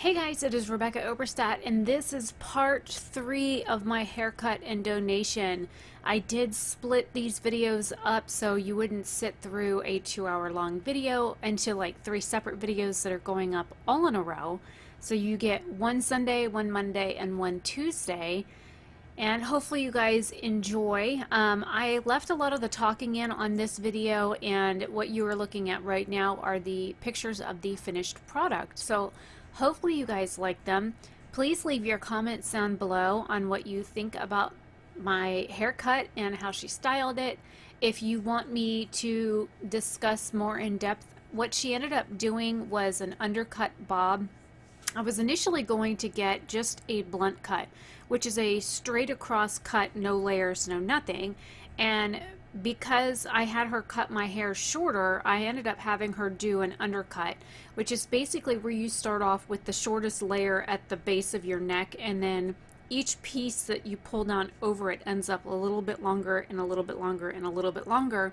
Hey guys, it is Rebecca Oberstadt, and this is part 3 of my haircut and donation. I did split these videos up so you wouldn't sit through a 2-hour long video into like 3 separate videos that are going up all in a row. So you get one Sunday, one Monday, and one Tuesday. And hopefully you guys enjoy. I left a lot of the talking in on this video, and what you are looking at right now are the pictures of the finished product. So hopefully you guys like them. Please leave your comments down below on what you think about my haircut and how she styled it. If you want me to discuss more in depth, what she ended up doing was an undercut bob. I was initially going to get just a blunt cut, which is a straight across cut, no layers, no nothing. And because I had her cut my hair shorter, I ended up having her do an undercut, which is basically where you start off with the shortest layer at the base of your neck, and then each piece that you pull down over it ends up a little bit longer and a little bit longer and a little bit longer.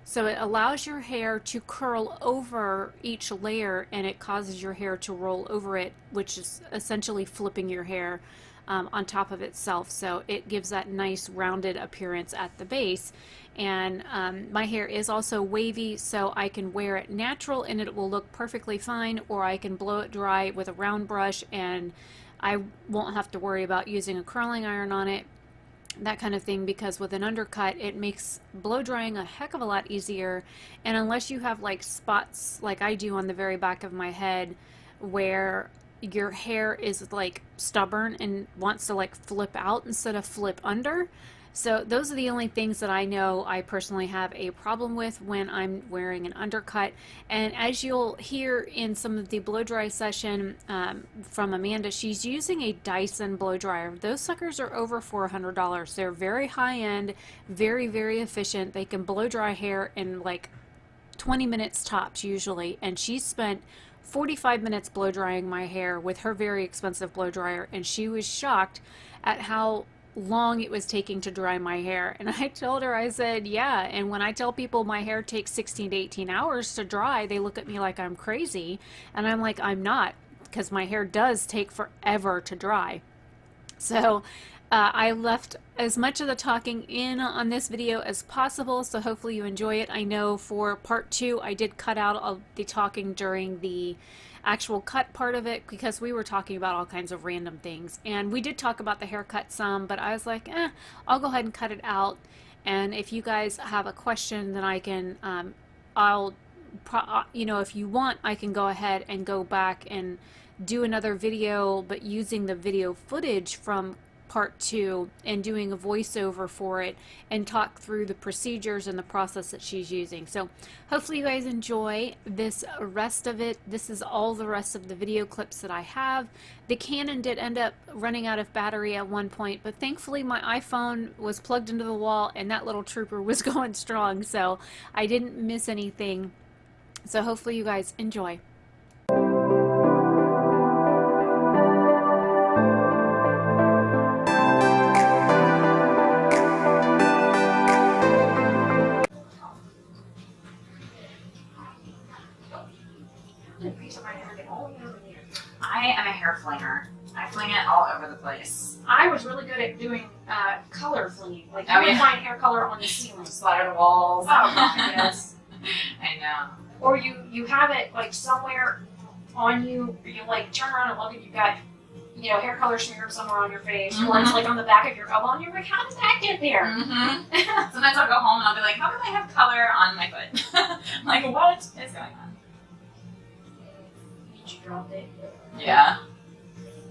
So it allows your hair to curl over each layer, and it causes your hair to roll over it, which is essentially flipping your hair on top of itself. So it gives that nice rounded appearance at the base. And my hair is also wavy, so I can wear it natural and it will look perfectly fine, or I can blow it dry with a round brush and I won't have to worry about using a curling iron on it, that kind of thing, because with an undercut it makes blow drying a heck of a lot easier. And unless you have like spots like I do on the very back of my head where your hair is like stubborn and wants to like flip out instead of flip under, so those are the only things that I know I personally have a problem with when I'm wearing an undercut. And as you'll hear in some of the blow dry session from Amanda, she's using a Dyson blow dryer. Those suckers are over $400. They're very high end, very, very efficient. They can blow dry hair in like 20 minutes tops usually. And she spent 45 minutes blow drying my hair with her very expensive blow dryer, and she was shocked at how long it was taking to dry my hair. And I told her, I said, yeah, and when I tell people my hair takes 16 to 18 hours to dry, they look at me like I'm crazy. And I'm like, I'm not, because my hair does take forever to dry. So I left as much of the talking in on this video as possible, so hopefully you enjoy it. I know for part 2 I did cut out all the talking during the actual cut part of it, because we were talking about all kinds of random things, and we did talk about the haircut some, but I was like, I'll go ahead and cut it out. And if you guys have a question, then I can if you want, I can go ahead and go back and do another video, but using the video footage from part 2 and doing a voiceover for it and talk through the procedures and the process that she's using. So hopefully you guys enjoy this rest of it. This is all the rest of the video clips that I have. The Canon did end up running out of battery at one point, but thankfully my iPhone was plugged into the wall and that little trooper was going strong, so I didn't miss anything. So hopefully you guys enjoy. I am a hair flinger. I fling it all over the place. I was really good at doing color flinging. Like, Oh, you would yeah. find hair color on the ceiling. Splatter the walls. Oh, yes. I know. Or you have it, like, somewhere on you, you, like, turn around and look and you've got, hair color smeared somewhere on your face. Or it's, like, on the back of your elbow and you're like, how did that get there? Mm-hmm. Sometimes I'll go home and I'll be like, how come I have color on my foot? I'm like, what is going on? You dropped it. Yeah.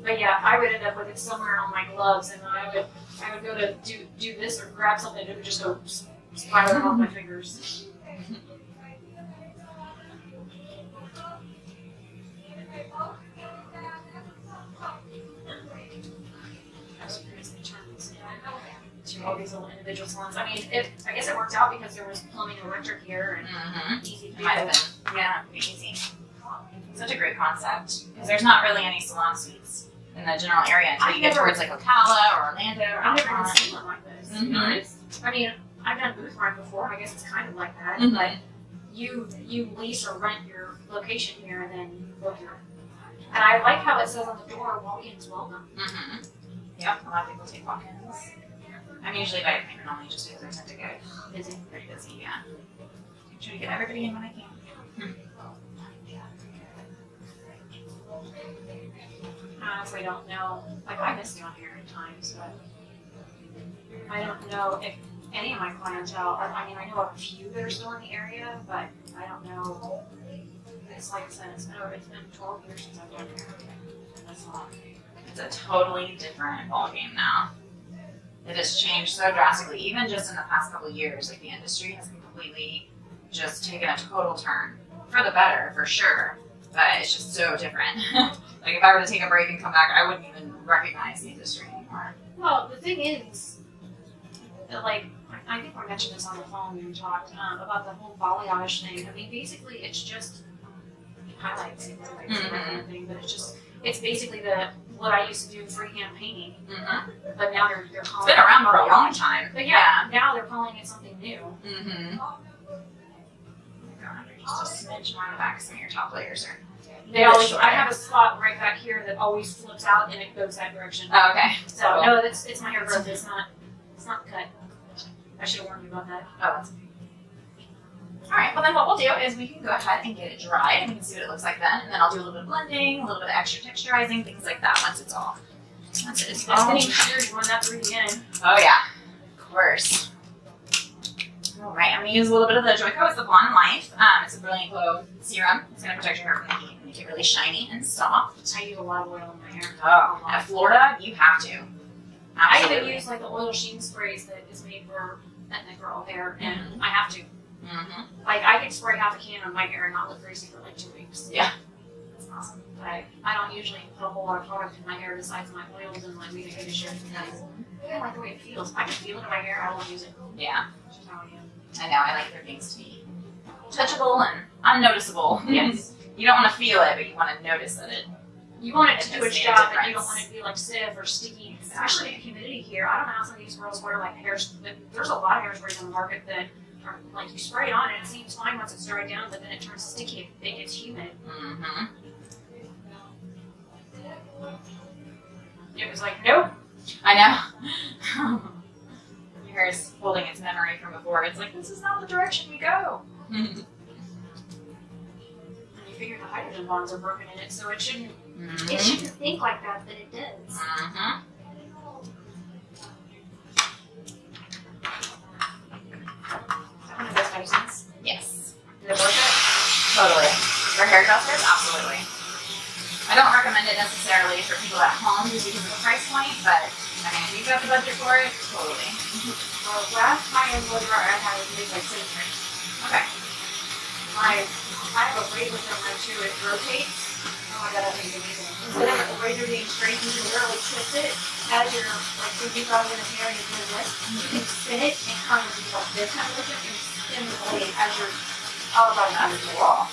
But yeah, I would end up with it somewhere on my gloves, and I would go to do this or grab something, and it would just go spiraling off my fingers. To all these little individual salons. I mean, I guess it worked out because there was plumbing and electric here, and easy to It might have been. Yeah, easy. Such a great concept, because there's not really any salon suites in the general area until you get towards like Ocala or Orlando or I've never even Altamont. seen one like this. Mm-hmm. I mean, I've done booth rent before. I guess it's kind of like that, Mhm. but you lease or rent your location here and then book your And I like how it says on the door, walk-ins welcome. Mm-hmm. Yep, a lot of people take walk-ins. I'm usually by appointment only just because I tend to get busy, pretty busy, yeah. I try to get everybody in when I can. I honestly don't know. Like, I miss down here at times, but I don't know if any of my clientele, I mean, I know a few that are still in the area, but I don't know. It's like I said, it's been 12 years since I've been here. That's long. It's a totally different ballgame now. It has changed so drastically, even just in the past couple of years. Like, the industry has completely just taken a total turn. For the better, for sure, but it's just so different. Like, if I were to take a break and come back, I wouldn't even recognize the industry anymore. Well, the thing is, like, I think I mentioned this on the phone when we talked about the whole balayage thing. I mean, basically, it's just highlights and thing, but it's basically what I used to do freehand painting. Mm-hmm. But now they're calling It's been around for a long time. But yeah, now they're calling it something new. Mm-hmm. Just a smidge more on the back, some of your top layers are. They always. I have a spot right back here that always flips out and it goes that direction. Oh, okay. So cool. no, it's my hair growth. It's not cut. I should have warned you about that. Oh, that's okay. Alright, well then what we'll do is we can go ahead and get it dried and we can see what it looks like then. And then I'll do a little bit of blending, a little bit of extra texturizing, things like that once it's all. Once it is all. Spinning shears, run that through the end. Oh yeah, of course. Alright, I'm going to use a little bit of the Joico. It's the Blonde Life. It's a Brilliant Glow serum. It's going to protect your hair from the heat and make it really shiny and soft. I use a lot of oil in my hair. Oh, at Florida, you have to. Absolutely. I even use like the oil sheen sprays that is made for ethnic girl hair, and I have to. Mm-hmm. Like, I can spray half a can on my hair and not look greasy for like 2 weeks. Yeah. That's awesome. But I don't usually put a whole lot of product in my hair besides my oils and my leave-in conditioner because I don't like the way it feels. If I can feel it in my hair, I will use it. Yeah. That's just how I am. I know, I like for things to be touchable and unnoticeable. Yes. You don't want to feel it, but you want to notice that it. You want it to It do its has made a job, and you don't difference. want it to be like stiff or sticky, especially with the humidity here. I don't know how some of these girls wear like hairs. There's a lot of hairsprays on the market that are like you spray it on and it seems fine once it's dried down, but then it turns sticky if it gets humid. Mm-hmm. It was like, nope. I know. Your hair is holding its memory from before. It's like, this is not the direction we go. And you figure the hydrogen bonds are broken in it, so it shouldn't. It shouldn't think like that, but it does. Mm-hmm. One of those medicines. Yes. Is it worth it? Totally. For hairdressers, absolutely. I don't recommend it necessarily for people at home just because of the price point, but I mean, if you've got the budget for it, totally. Well, last high-end blow dryer I had was made by Cinnamon. Okay. I have a razor from mine too. It rotates. Oh my god, that thing's amazing. Instead of the razor being straight, you can literally twist it as you're like so deep out in the hair and you're doing this. You can spin it and kind of do like this kind of motion and spin the blade as you're all about an under the wall.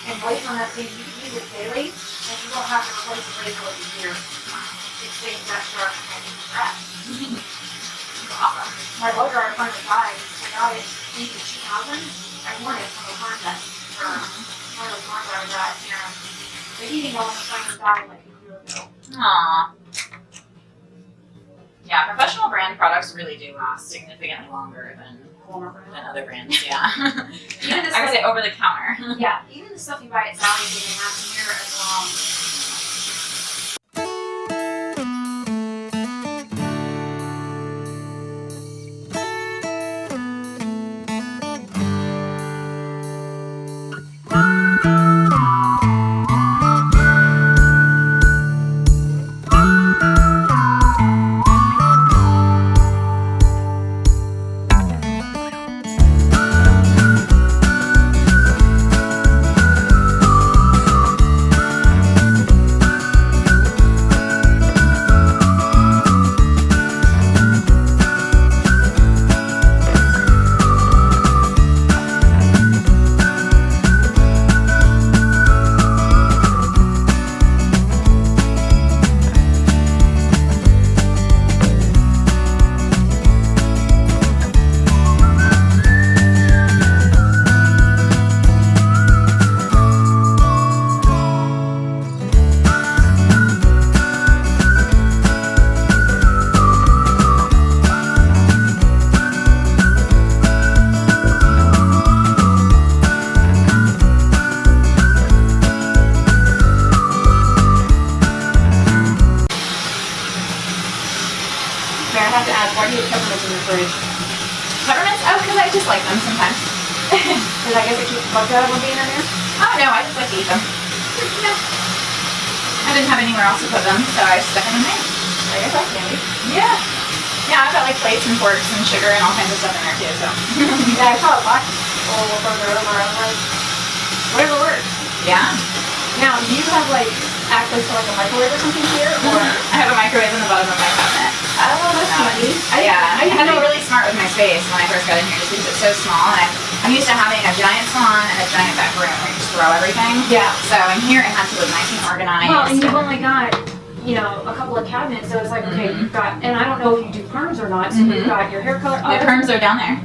And blades on that thing, you can use it daily, and you don't have to replace the blade for a year. It stays that sharp and scratch. Awesome. My blow dryer finally died. I got it in 2000. I won it from a contest for one of those ones I was at. And the heating element finally died like a year ago. Aww. Yeah, professional brand products really do last significantly longer than other brands, yeah. Even I would say over the counter. Yeah, even the stuff you buy at Salon doesn't last near as long. put peppermints in your fridge? Peppermints? Oh, because I just like them sometimes. Because I guess it keeps the bugs out of them being in there. Oh no, I just like to eat them. Yeah. I didn't have anywhere else to put them, so I stuck them in there. I guess that's handy. Yeah. Yeah, I've got like plates and forks and sugar and all kinds of stuff in there too, so. Yeah, I saw a box a little further over. I was like, whatever works. Yeah. Now, do you have like access to like a microwave or something here? Or I have a microwave in the bottom of my cabinet. oh, that's handy. I had to be really smart with my space when I first got in here just because it's so small. And I'm used to having a giant salon and a giant back room where you just throw everything. Yeah. So in here it had to look nice and organized. Well, and you've only got, you know, a couple of cabinets, so it's like, okay, you've got, and I don't know if you do perms or not, so you've got your hair color. The perms are down there.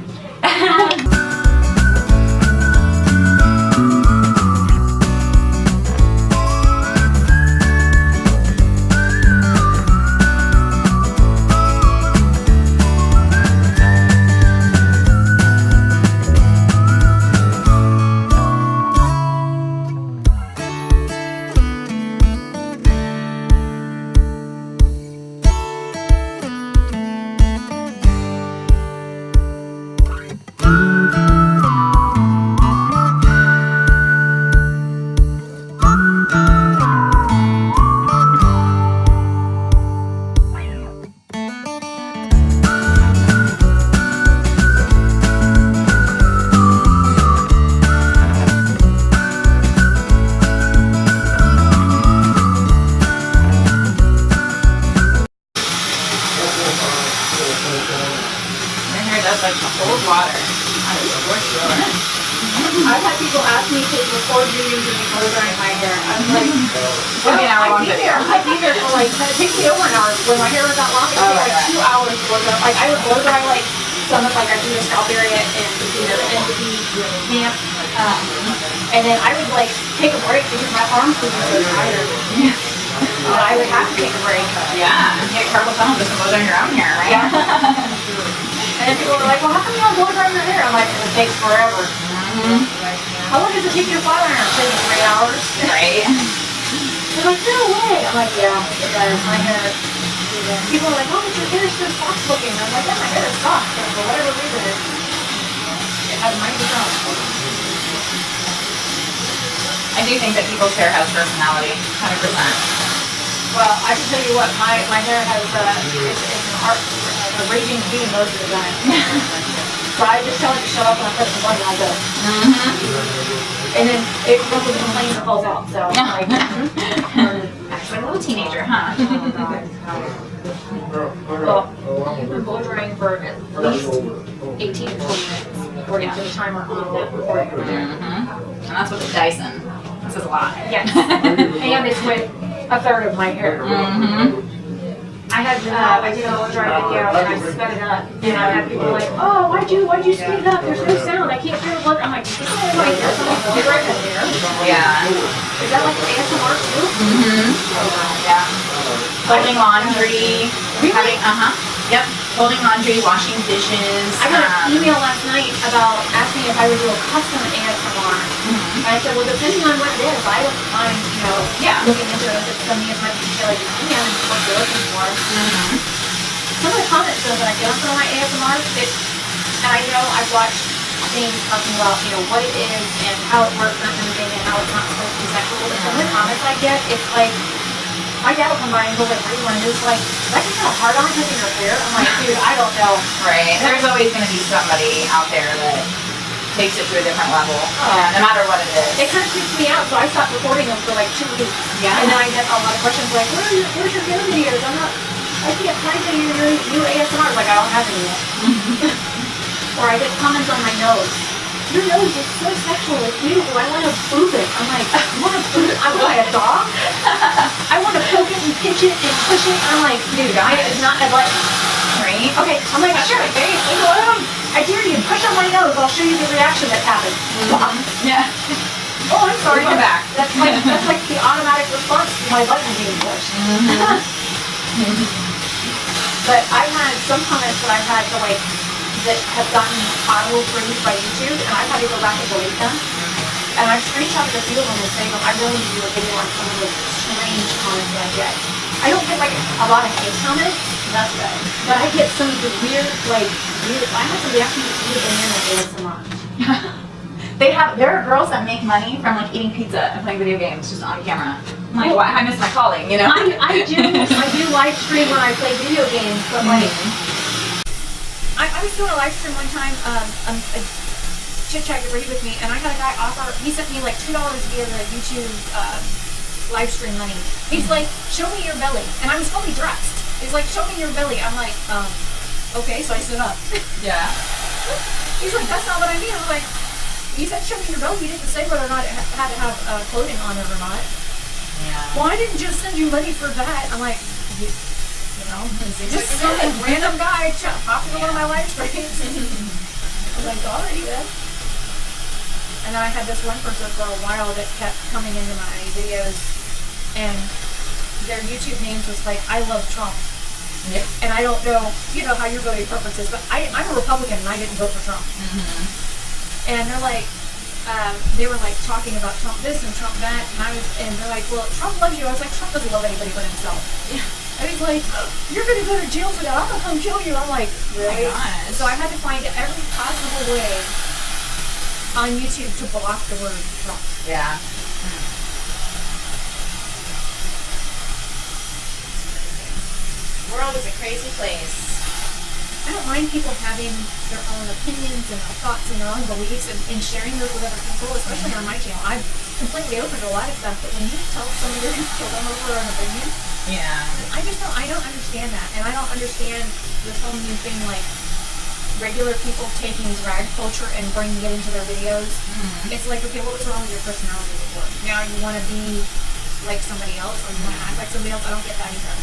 My hair does like to hold water. That is for sure. I've had people ask me to record videos of me blow drying my hair. I'm like, It's gonna be an hour long video. I'd be there for like, it takes me over an hour. When my hair was that long, it Oh, took like right. 2 hours to blow dry. Like I would blow dry like some of like I do the scalp area and you know the end of the damp. And then I would like take a break because my arms would be so tired. But I would have to take a break. Yeah. You get carpal tunnel just to blow dry your own hair, right? Yeah. And then people are like, well, how come you don't blow dry your hair? I'm like, it takes forever. How long does it take you to file iron? It takes 3 hours. Right. They're like, no way. I'm like, yeah, it does. My hair. People are like, oh, but your hair is so soft looking. I'm like, yeah, my hair is soft, but for whatever reason, it has mighty soft. I do think that people's hair has personality, 100%. Well, I can tell you what, my hair has, it's an art, a raging bee most of the time. So I just tell it to shut up and I press the button and I go. And then it ruffles and complains and falls out, so I'm like, Actually, a little teenager, huh? well, you've been blow drying for at least 18 to 20 minutes before you put the timer on that recording. And that's with the Dyson. This is a lot. Yes, and it's with a third of my hair. I did a blow dry video and I sped it up, and I had people like, oh, why'd you speed it up? There's no sound. I can't hear the blow. I'm like, this is my hair. Someone's blow drying my hair. Yeah. Is that like ASMR too? Yeah. Folding laundry. Really? Yep. Folding laundry, washing dishes. I got an email last night about asking if I would do a custom ASMR. And I said, well, depending on what it is, I don't mind, you know, Yeah. looking into it. If it's something as much detail as you can and what you're looking for. Some of the comments though that I get on some of my ASMR, and I know I've watched things talking about, you know, what it is and how it works and everything and how it's not supposed to be sexual. But some of the comments I get, it's like, my dad will come by and go like, everyone is like, that just got a hard on touching your hair. I'm like, dude, I don't know. Right. There's always going to be somebody out there that takes it to a different level, no matter what it is. It kind of freaks me out, so I stopped recording them for like 2 weeks. Yeah. And then I get a lot of questions like, where's your hair videos? I can't find any of your new ASMRs. Like, I don't have any yet. Or I get comments on my nose. Your nose is so sexual, it's beautiful, I want to prove it. I'm like, you want to prove it? I want a dog? I want to poke it and pinch it and push it. I'm like, dude, it's not a button. Right? Okay, I'm like, sure, okay, I dare you, push on my nose, I'll show you the reaction that happens. Yeah. Oh, I'm sorry. Come back. That's like the automatic response to my button being pushed. But I've had some comments that I've had to like, that have gotten auto-approved by YouTube, and I've had to go back and delete them. And I've screenshotted a few of them and saved them. I really need to do a video on some of the strange comments that I get. I don't get like a lot of hate comments, That's good. But I get some of the weird, I had somebody actually just eat a banana at the Salon. There are girls that make money from like eating pizza and playing video games just on camera. I'm like, why? I miss my calling, you know? I do live stream when I play video games, but like, I was doing a live stream one time, Chit Chat Get Ready With Me, and I had a guy offer, he sent me like $2 via the YouTube live stream money. He's like, show me your belly. And I was fully dressed. He's like, show me your belly. I'm like, okay, so I stood up. Yeah. He's like, that's not what I mean. I'm like, you said show me your belly. You didn't say whether or not it had to have clothing on it or not. Yeah. Well, I didn't just send you money for that. I'm like, you know, just some random guy popped into one of my live streams. I was like, alrighty then. And then I had this one person for a while that kept coming into my videos, and their YouTube names was like, I love Trump. Yeah. And I don't know, how your voting preference is, but I'm a Republican and I didn't vote for Trump. Mm-hmm. And they're like, they were like talking about Trump this and Trump that, and they're like, well, Trump loves you. I was like, Trump doesn't love anybody but himself. Yeah. And he's like, you're gonna go to jail for that. I'm gonna come kill you. I'm like, really? Oh my gosh. So I had to find every possible way on YouTube to block the word Trump. Yeah. World is a crazy place. I don't mind people having their own opinions and their thoughts and their own beliefs and sharing those with other people, especially on my channel. I'm completely open to a lot of stuff, but when you tell somebody you're going to kill them over an opinion, Yeah. I don't understand that. And I don't understand this whole new thing, like regular people taking drag culture and bringing it into their videos. Mm-hmm. It's like, okay, what was wrong with your personality before? Now you want to be like somebody else, or you want to act like somebody else? I don't get that either.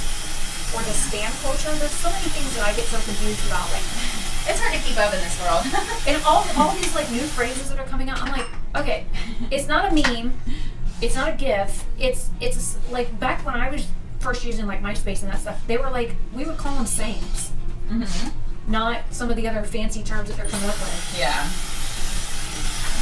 Or the stan culture. There's so many things that I get so confused about. Like, It's hard to keep up in this world. and all these like new phrases that are coming out. I'm like, okay, it's not a meme, it's not a GIF. It's like back when I was first using like MySpace and that stuff. They were like, we would call them sayings, not some of the other fancy terms that they're coming up with. Yeah.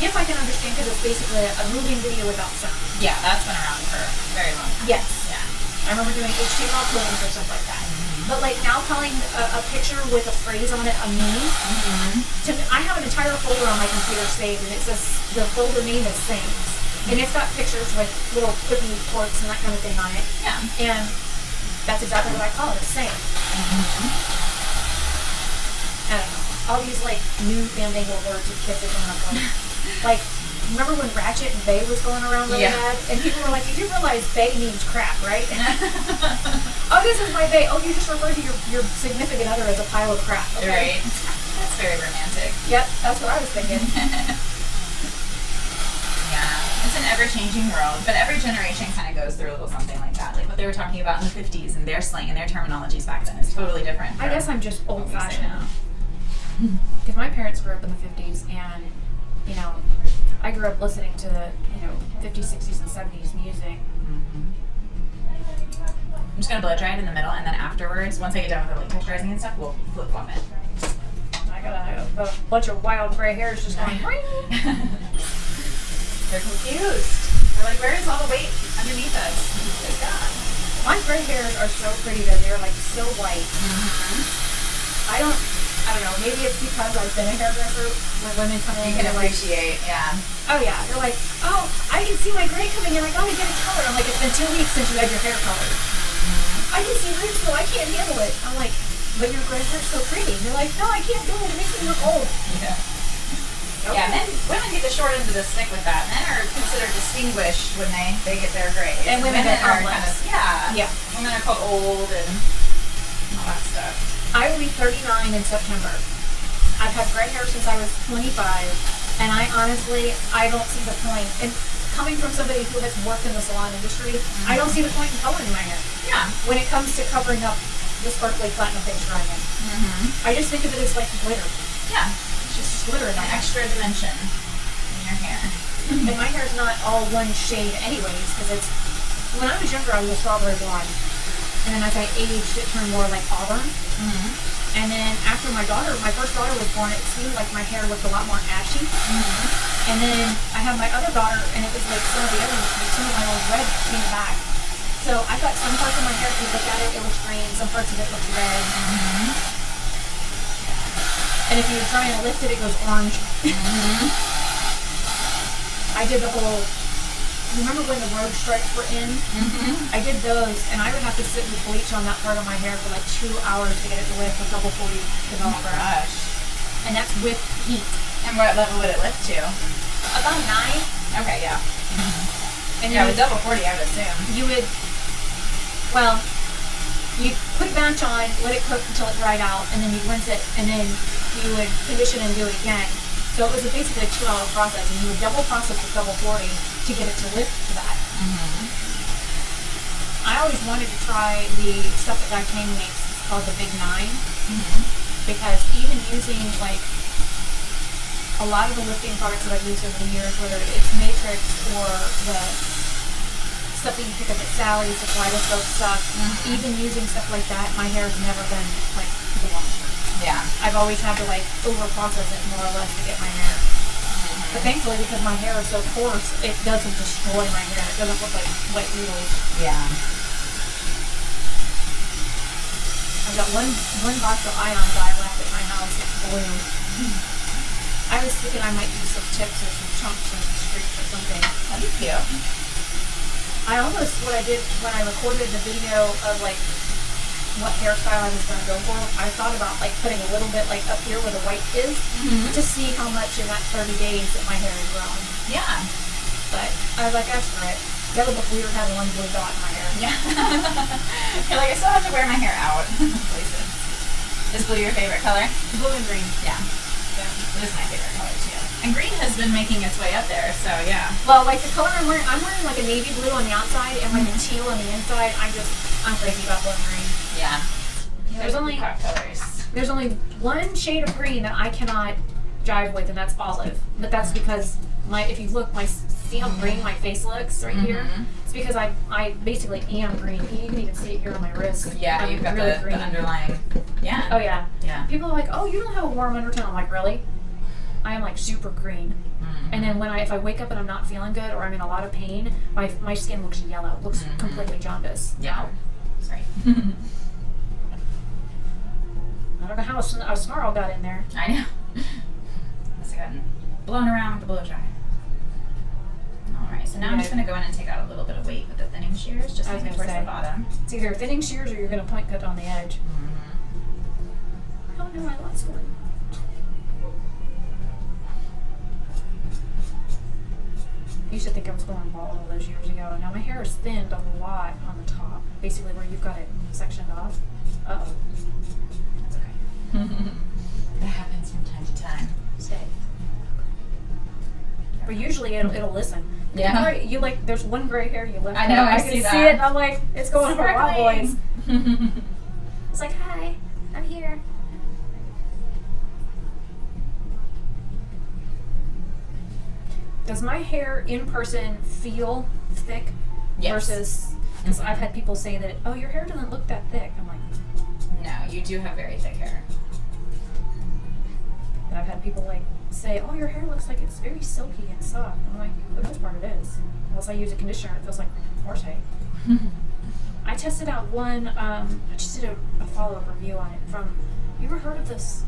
GIF I can understand because it's basically a moving video without sound. Yeah, that's been around for very long. Yes. Yeah. I remember doing HTML coding or stuff like that. But like now calling a picture with a phrase on it a meme, I have an entire folder on my computer saved, and it says the folder name is sayings. And it's got pictures with little quippy quotes and that kind of thing on it. Yeah. And that's exactly what I call it, a saying. I don't know. All these like new fandangled words that kids are coming up with. Like, remember when Ratchet and Bay was going around really bad? And people were like, did you realize Bay means crap, right? Oh, this is my Bay. Oh, you just referred to your significant other as a pile of crap. Okay. Right. That's very romantic. Yep, that's what I was thinking. Yeah, it's an ever-changing world, but every generation kind of goes through a little something like that. Like what they were talking about in the 50s and their slang and their terminologies back then is totally different. I guess I'm just what we say old-fashioned. now. Because my parents grew up in the 50s, and, I grew up listening to, 50s, 60s, and 70s music. I'm just gonna blow dry it in the middle, and then afterwards, once I get done with the like texturizing and stuff, we'll flip flop it. I got a bunch of wild gray hairs just going, ring. They're confused. They're like, where is all the weight underneath us? Thank God. My gray hairs are so pretty though. They're like so white. I don't know. Maybe it's because I've been a hairdresser when women come in. You can and they're like, appreciate, yeah. oh yeah. They're like, oh, I can see my gray coming in. I gotta get it colored. I'm like, it's been 2 weeks since you had your hair colored. I can see roots though. I can't handle it. I'm like, but your gray hair's so pretty. And they're like, no, I can't do it. It makes me look old. Yeah. Okay. Yeah, women get the short end of the stick with that. Men are considered distinguished when they get their grays. And women are are kind of, less. yeah. Yeah. Women are called old and all that stuff. I will be 39 in September. I've had gray hair since I was 25, and I don't see the point. And coming from somebody who has worked in the salon industry, I don't see the point in coloring my hair. Yeah. When it comes to covering up the sparkly platinum face diamond, I just think of it as like glitter. Yeah. It's just glitter in An my hair. extra dimension in your hair. And my hair's not all one shade anyways, because when I was younger, I was a strawberry blonde. And then as I aged, it turned more like auburn. And then after my first daughter was born, it seemed like my hair looked a lot more ashy. And then I had my other daughter, and it was like some of my old red came back. So I got some parts of my hair, if you look at it, it looks green, some parts of it look red. And if you're trying to lift it, it goes orange. I did the whole, remember when the road stripes were in? I did those, and I would have to sit with bleach on that part of my hair for like 2 hours to get it to lift with double 40 developer. Gosh. And that's with heat. And what level would it lift to? About 9. Okay, yeah. And Yeah, with double 40, I would assume. you would, well, you put batch on, let it cook until it dried out, and then you'd rinse it, and then you would condition and do it again. So it was basically a 2-hour process, and you would double process with double 40 to get it to lift to that. I always wanted to try the stuff that Guy King makes. It's called the Big 9, because even using like a lot of the lifting products that I've used over the years, whether it's Matrix or the stuff that you pick up at Sally's, the kaleidoscope stuff, even using stuff like that, my hair has never been like long. Yeah. I've always had to like over process it more or less to get my hair. But thankfully, because my hair is so coarse, it doesn't destroy my hair. It doesn't look like wet noodles. Yeah. I've got one box of ion dye left at my house. It's blue. I was thinking I might use some tips or some chunks or some streaks or something. That'd be cute. I almost, what I did when I recorded the video of like what hairstyle I was going to go for, I thought about like putting a little bit like up here where the white is to see how much in that 30 days that my hair has grown. Yeah. But I was like, that's for it. The other look weird having one blue dot in my hair. Yeah. You're like, I still have to wear my hair out. Places. Is blue your favorite color? Blue and green. Yeah. It is my favorite color too. And green has been making its way up there, so yeah. Well, like the color I'm wearing like a navy blue on the outside and like a teal on the inside. I'm crazy about blue and green. Yeah. There's only peacock colors. There's only one shade of green that I cannot jive with, and that's olive. But that's because if you look, see how green my face looks right here? It's because I basically am green. You can even see it here on my wrist. Yeah, I'm you've got really the underlying. Yeah. Oh yeah. Yeah. People are like, oh, you don't have a warm undertone. I'm like, really? I am like super green. And then if I wake up and I'm not feeling good or I'm in a lot of pain, my skin looks yellow. It looks completely jaundiced. Yeah. Sorry. I don't know how a snarl got in there. I know. Must have gotten blown around with the blow dryer. Alright, so now I'm just going to go in and take out a little bit of weight with the thinning shears, just maybe towards the bottom. It's either thinning shears or you're going to point cut on the edge. Oh no, I lost one. I used to think I was going bald all those years ago. Now my hair is thinned a lot on the top, basically where you've got it sectioned off. Uh-oh. That's okay. That happens from time to time. Stay. But usually it'll listen. Yeah. You like, there's one gray hair you left. I know, I can see see that. it, and I'm like, it's going for a while, boys. Sparkling. It's like, hi, I'm here. Does my hair in person feel thick Yes. versus, because I've had people say that, oh, your hair doesn't look that thick. I'm like, No, you do have very thick hair. and I've had people like say, oh, your hair looks like it's very silky and soft. I'm like, for the most part it is. Unless I use a conditioner, it feels like horse hay. I tested out one, I just did a follow-up review on it from, you ever heard of this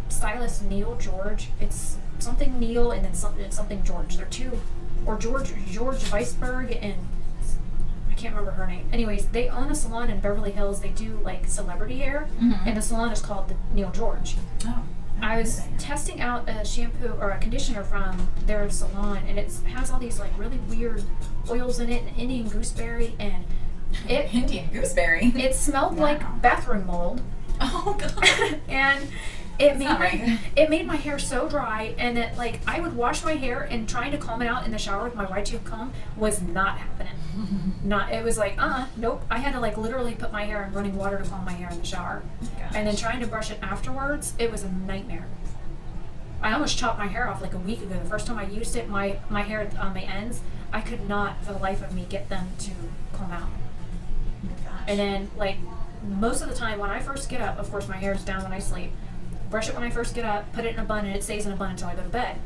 stylist Neil George? It's something Neil and then something George. They're two, or George Weisberg and I can't remember her name. Anyways, they own a salon in Beverly Hills. They do like celebrity hair, and the salon is called the Neil George. Oh. I was testing out a shampoo or a conditioner from their salon, and it has all these like really weird oils in it, and Indian gooseberry, and Indian gooseberry. it smelled like bathroom mold. Oh god. And it made not right. it made my hair so dry, and that like I would wash my hair, and trying to comb it out in the shower with my wide tube comb was not happening. It was like nope. I had to like literally put my hair in running water to comb my hair in the shower, and then trying to brush it afterwards, it was a nightmare. I almost chopped my hair off like a week ago. The first time I used it, my hair on the ends, I could not for the life of me get them to comb out. And then like most of the time when I first get up, of course my hair is down when I sleep. Brush it when I first get up, put it in a bun, and it stays in a bun until I go to bed.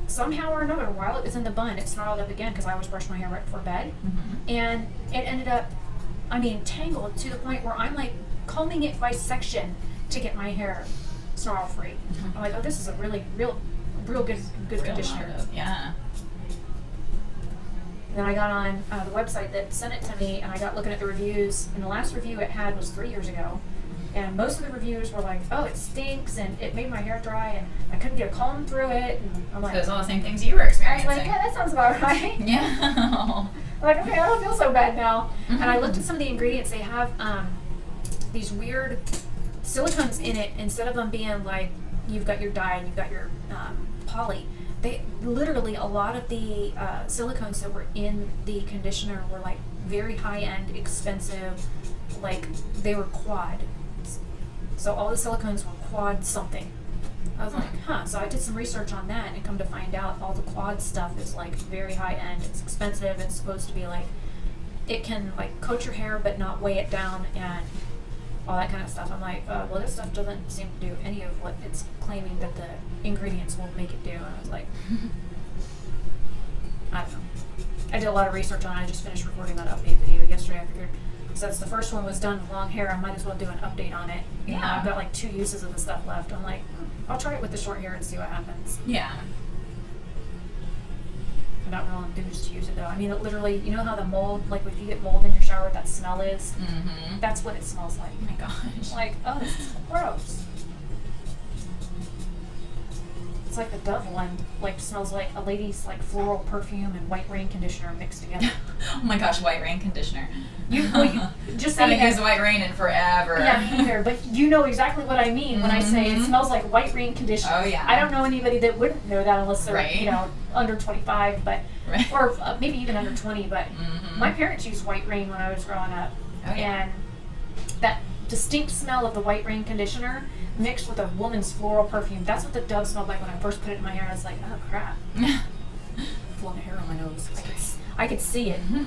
Somehow or another, while it was in the bun, it snarled up again because I always brush my hair right before bed. And it ended up I mean, tangled to the point where I'm like combing it by section to get my hair snarl free. I'm like, oh, this is a real good Real conditioner. motive, yeah. And then I got on the website that sent it to me, and I got looking at the reviews. And the last review it had was 3 years ago, and most of the reviews were like, "Oh, it stinks, and it made my hair dry, and I couldn't get a comb through it." And I'm like, So it's all the same things you were I was experiencing. like, "Yeah, that sounds about right." Yeah. I'm like, okay, I don't feel so bad now. And I looked at some of the ingredients. They have these weird silicones in it. Instead of them being like you've got your dye and you've got your poly, they literally, a lot of the silicones that were in the conditioner were like very high end, expensive, like they were quad. So all the silicones were quad something. I was like, huh. So I did some research on that, and come to find out all the quad stuff is like very high end. It's expensive. It's supposed to be like, it can like coat your hair but not weigh it down and all that kind of stuff. I'm like, well, this stuff doesn't seem to do any of what it's claiming that the ingredients will make it do. And I was like, I don't know. I did a lot of research on it. I just finished recording that update video yesterday. I figured, since the first one was done with long hair, I might as well do an update on it. You know, Yeah. I've got like 2 uses of the stuff left. I'm like, I'll try it with the short hair and see what happens. Yeah. I'm not real enthused to use it though. I mean, it literally, you know how the mold, like if you get mold in your shower, that smell is? Mm-hmm. That's what it smells like. Oh my gosh. Like, oh, this is gross. It's like the Dove one, like smells like a lady's like floral perfume and white rain conditioner mixed together. Oh my gosh, white rain conditioner. You just haven't say used white rain in forever. yeah, me either. But you know exactly what I mean when I say it smells like white rain conditioner. Oh, yeah. I don't know anybody that wouldn't know that unless they're Right. you know under 25, but Right. or maybe even under 20. But Mhm. my parents used white rain when I was growing up, Oh, yeah. and that distinct smell of the white rain conditioner mixed with a woman's floral perfume. That's what the Dove smelled like when I first put it in my hair. I was like, oh crap, blowing hair on my nose. I could see it. It's a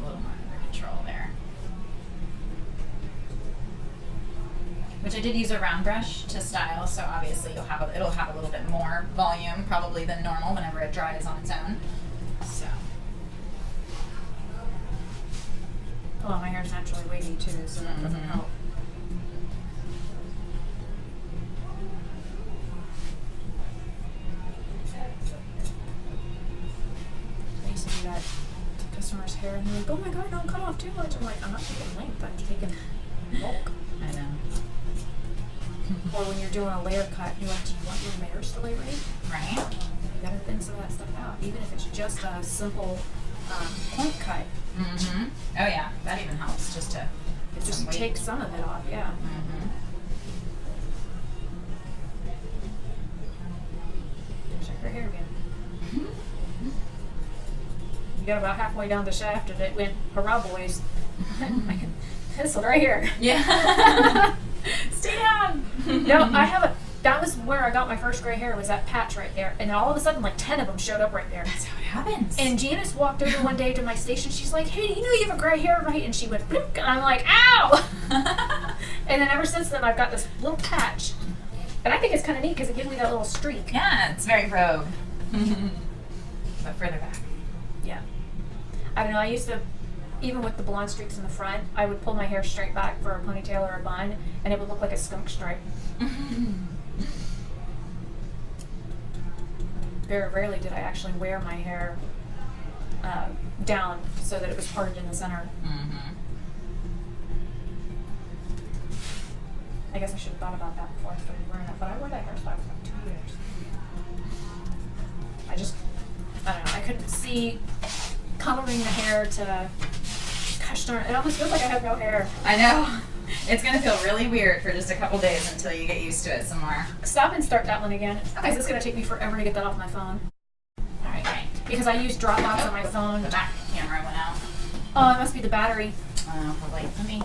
little more under control there. Which I did use a round brush to style, so obviously it'll have a little bit more volume probably than normal whenever it dries on its own. So Well, my hair's naturally wavy too, so that doesn't Mhm. help. I used to do that to customers' hair, and they're like, "Oh my god, don't cut off too much." I'm like, "I'm not taking length. I'm taking bulk." I know. Or when you're doing a layer cut, you're like, "Do you want your layers to lay right?" Right? You gotta thin some of that stuff out, even if it's just a simple point cut. Mm-hmm. Oh yeah, that even helps just to get Just some weight. take some of it off, yeah. Mm-hmm. Check her hair again. You got about halfway down the shaft and it went, hurrah boys. This one right here. Yeah. Stay down. No, I have a, that was where I got my first gray hair, was that patch right there. And then all of a sudden like 10 of them showed up right there. That's how it happens. And Janice walked over one day to my station. She's like, "Hey, you know you have a gray hair, right?" And she went, bloop, and I'm like, "Ow!" And then ever since then, I've got this little patch. And I think it's kind of neat because it gives me that little streak. Yeah, it's very rogue. But further back. Yeah. I don't know, I used to, even with the blonde streaks in the front, I would pull my hair straight back for a ponytail or a bun, and it would look like a skunk stripe. Very rarely did I actually wear my hair down so that it was parted in the center. Mm-hmm. I guess I should have thought about that before I started wearing it, but I wore that hairstyle for like 2 years. I don't know, I couldn't see coloring the hair to, gosh darn, it almost feels like I have no hair. I know. It's gonna feel really weird for just a couple days until you get used to it some more. Stop and start that one again, because it's going to take me forever to get that off my phone. Alright, right. Because I use Dropbox on my phone. The back camera went out. Oh, it must be the battery. Probably. Let me.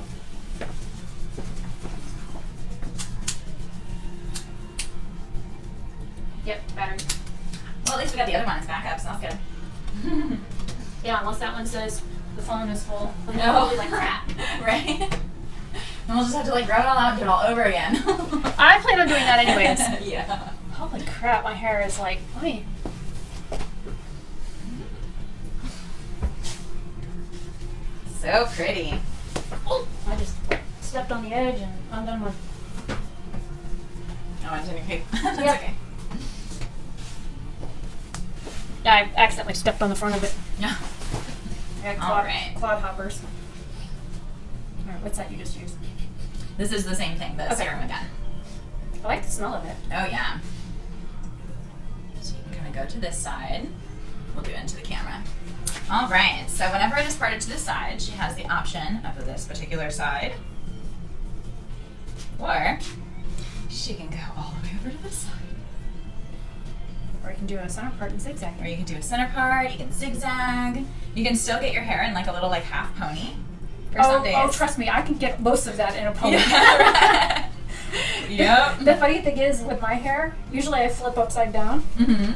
Yep, battery. Well, at least we got the other one as backup, so that's good. Yeah, unless that one says the phone is full. Then No. it'll be like crap. Right? And we'll just have to like grow it all out and do it all over again. I plan on doing that anyways. Yeah. Holy crap, my hair is like, let me. So pretty. Oh, I just stepped on the edge and I'm done with. Oh, it's in your cape. That's Yep. okay. Yeah, I accidentally stepped on the front of it. Yeah. I got All right. clod hoppers. All right, what's that you just used? This is the same thing, the Okay. serum again. I like the smell of it. Oh yeah. So you can kind of go to this side. We'll do it into the camera. All right, so whenever it is parted to the side, she has the option of this particular side. Or she can go all the way over to this side. Or you can do a center part and zigzag. Or you can do a center part, you can zigzag. You can still get your hair in like a little like half pony for some days. Oh, trust me, I can get most of that in a pony. Yeah, right. Yep. The funny thing is, with my hair, usually I flip upside down. Mm-hmm.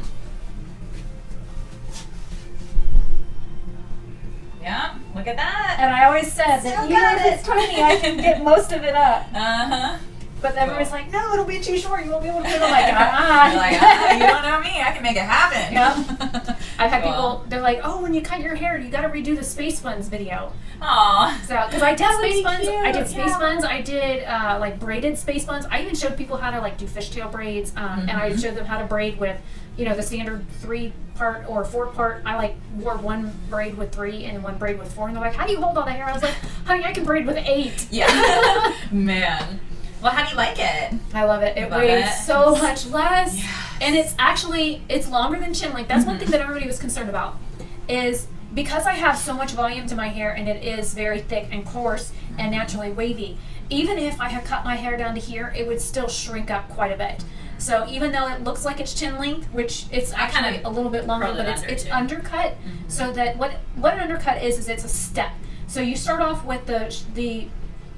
Yeah, look at that. And I always said that Still even got if it. it's tiny, I can get most of it up. Uh-huh. But everybody's like, no, it'll be too short. You won't be able to do it. I'm like, ah. You're like, ah, you don't know me. I can make it happen. Yeah. I've had Cool. people, they're like, oh, when you cut your hair, you got to redo the Space Buns video. Aw. So, because I did That would Space be Buns, I did cute, Space yeah. Buns, I did like braided Space Buns. I even showed people how to like do fishtail braids, and I showed them how to braid with, you know, the standard 3-part or 4-part. I like wore one braid with 3 and one braid with 4, and they're like, how do you hold all the hair? I was like, honey, I can braid with 8. Yeah. Man. Well, how do you like it? I love it. It Love weighs it. so much less. Yes. And it's actually, it's longer than chin length. That's one thing that everybody was concerned about, is because I have so much volume to my hair and it is very thick and coarse and naturally wavy, even if I had cut my hair down to here, it would still shrink up quite a bit. So even though it looks like it's chin length, which it's I kind actually of a little bit longer, curled it but under, it's too. undercut, so that what an undercut is it's a step. So you start off with the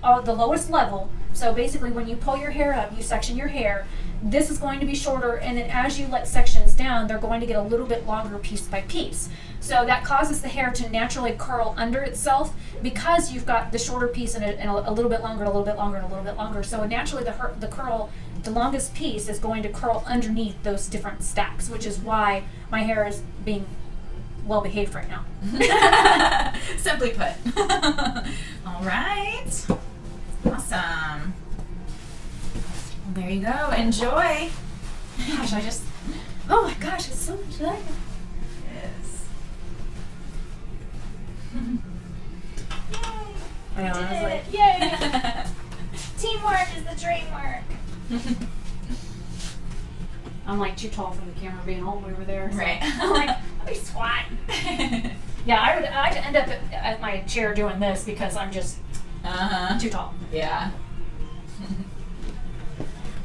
lowest level. So basically, when you pull your hair up, you section your hair. This is going to be shorter, and then as you let sections down, they're going to get a little bit longer piece by piece. So that causes the hair to naturally curl under itself because you've got the shorter piece and a little bit longer, and a little bit longer, and a little bit longer. So naturally, the curl, the longest piece is going to curl underneath those different stacks, which is why my hair is being well behaved right now. Simply put. All right. Awesome. Well, there you go. Enjoy. Gosh, oh my gosh, it's so much like it. Yes. I know, I was like, Yay! teamwork is the dream work. I'm like too tall for the camera being all the way over there. So Right. I'm like, let me squat. Yeah, I'd end up at my chair doing this because I'm just too tall. Yeah.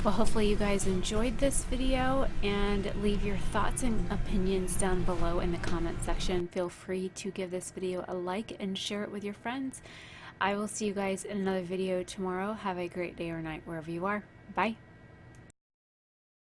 Well, hopefully you guys enjoyed this video, and leave your thoughts and opinions down below in the comment section. Feel free to give this video a like and share it with your friends. I will see you guys in another video tomorrow. Have a great day or night wherever you are. Bye.